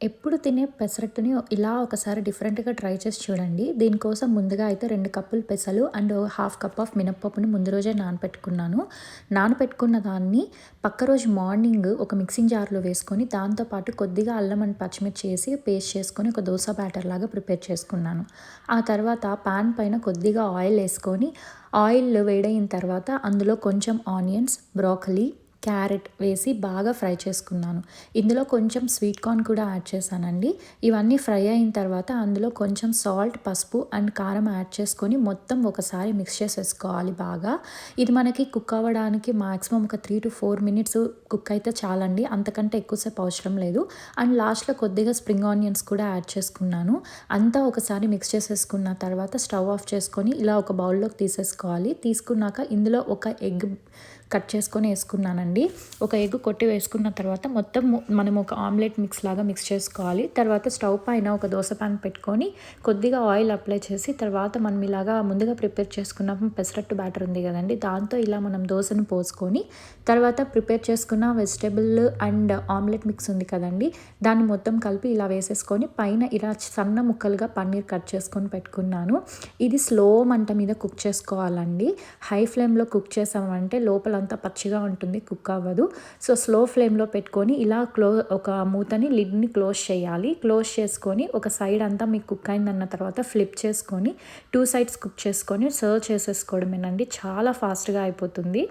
ఎప్పుడు తినే పెసరట్టుని ఇలా ఒకసారి డిఫరెంట్‌గా ట్రై చేసి చూడండి. దీనికోసం ముందుగా అయితే 2 కప్పులు పెసలు అండ్ హాఫ్ కప్ ఆఫ్ మినపప్పుని ముందు రోజే నానపెట్టుకున్నాను. నానపెట్టుకున్న దాన్ని పక్క రోజు మార్నింగ్ ఒక మిక్సింగ్ జార్‌లో వేసుకొని దాంతో పాటు కొద్దిగా అల్లం అండ్ పచ్చిమిర్చి ఏసి పేస్ట్ చేసుకొని ఒక దోస బ్యాటర్ లాగా ప్రిపేర్ చేసుకున్నాను. ఆ తర్వాత పాన్ పైన కొద్దిగా ఆయిల్ ఏసుకొని ఆయిల్ వేడయిన తర్వాత అందులో కొంచెం ఆనియన్స్, బ్రోకలీ, క్యారెట్ వేసి బాగా ఫ్రై చేసుకున్నాను. ఇందులో కొంచెం స్వీట్ కార్న్ కూడా యాడ్ చేశానండి. ఇవన్నీ ఫ్రై అయిన తర్వాత అందులో కొంచెం సాల్ట్, పసుపు అండ్ కారం యాడ్ చేసుకొని మొత్తం ఒకసారి మిక్స్ చేసేసుకోవాలి బాగా. ఇది మనకి కుక్ అవ్వడానికి మాక్సిమం ఒక 3-4 మినిట్స్ కుక్ అయితే చాలండి. అంతకంటే ఎక్కువసేపు అవసరం లేదు. అండ్ లాస్ట్‌లో కొద్దిగా స్ప్రింగ్ ఆనియన్స్ కూడా యాడ్ చేసుకున్నాను. అంతా ఒకసారి మిక్స్ చేసేసుకున్న తర్వాత స్టవ్ ఆఫ్ చేసుకొని ఇలా ఒక బౌల్‌లోకి తీసేసుకోవాలి. తీసుకున్నాక ఇందులో ఒక ఎగ్ కట్ చేసుకొని ఏసుకున్నానండి. ఒక ఎగ్ కొట్టి వేసుకున్న తర్వాత మొత్తం మనం ఒక ఆమ్లెట్ మిక్స్ లాగా మిక్స్ చేసుకోవాలి. తర్వాత స్టవ్ పైన ఒక దోస పాన్ పెట్టుకొని కొద్దిగా ఆయిల్ అప్లై చేసి తర్వాత మనం ఇలాగా ముందుగా ప్రిపేర్ చేసుకున్న పెసరట్టు బ్యాటర్ ఉంది కదండీ! దాంతో ఇలా మనం దోసను పోసుకొని తర్వాత ప్రిపేర్ చేసుకున్న వెజిటబుల్ అండ్ ఆమ్లెట్ మిక్స్ ఉంది కదండీ! దాన్ని మొత్తం కలిపి ఇలా వేసేసుకొని పైన ఇలా సన్న ముక్కలుగా పన్నీర్ కట్ చేసుకొని పెట్టుకున్నాను. ఇది స్లో మంట మీద కుక్ చేసుకోవాలండి. హై ఫ్లేమ్‌లో కుక్ చేసామంటే లోపలంతా పచ్చిగా ఉంటుంది, కుక్ అవ్వదు. సో, స్లో ఫ్లేమ్‌లో పెట్టుకొని ఇలా ఒక లిడ్‌ని క్లోజ్ చేయాలి. క్లోజ్ చేసుకొని ఒక సైడ్ అంతా మీకు కుక్ అయిందన్న తర్వాత ఫ్లిప్ చేసుకొని 2 సైడ్స్ కుక్ చేసుకొని సర్వ్ చేసేసుకోవడమేనండి. చాలా ఫాస్ట్‌గా అయిపోతుంది.